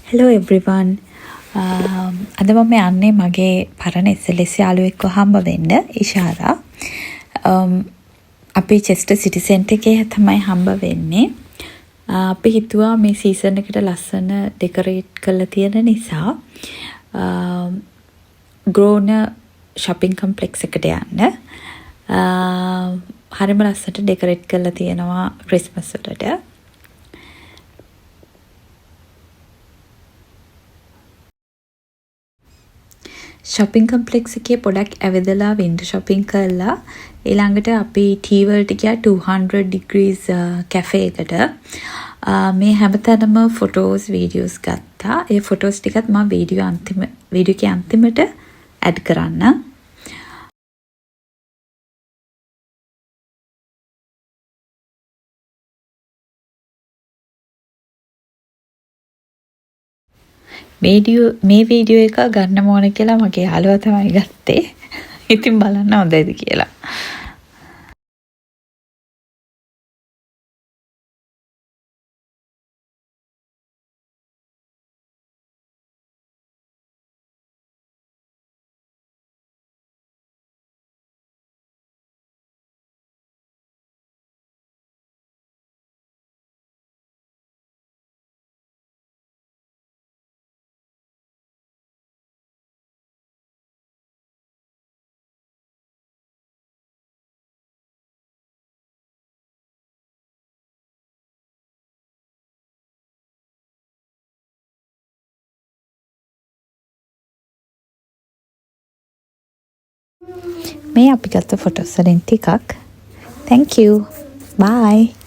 Hello everyone. අද මම යන්නේ මගේ පරණ SLS යාළුවෙක්ව හම්බ වෙන්න ඉෂාරා. අපි චෙස්ටර් සිටි සෙන්ටර් එකේ තමයි හම්බ වෙන්නේ. අපි හිතුවා මේ සීසන් එකට ලස්සන ඩෙකොරේට් කරලා තියෙන නිසා ග්‍රෝන shopping complex එකට යන්න. හරිම ලස්සනට ඩෙකොරේට් කරලා තියෙනවා ක්‍රිස්මස් වලට. shopping complex එකේ පොඩක් ඇවිදලා window shopping කරලා ඊළඟට අපි tea වලට ගියා 200 degrees cafe එකට. මේ හැමතැනම photos videos ගත්තා. ඒ photos ටිකත් මම වීඩියෝ එකේ අන්තිමට add කරන්න. මේ වීඩියෝ එක ගන්න ඕන කියලා මගේ යාළුවා තමයි ගත්තේ. ඉතින් බලන්න හොඳයිද කියලා. මේ අපි ගත්ත ෆොටෝස් වලින් ටිකක්. Thank you. Bye.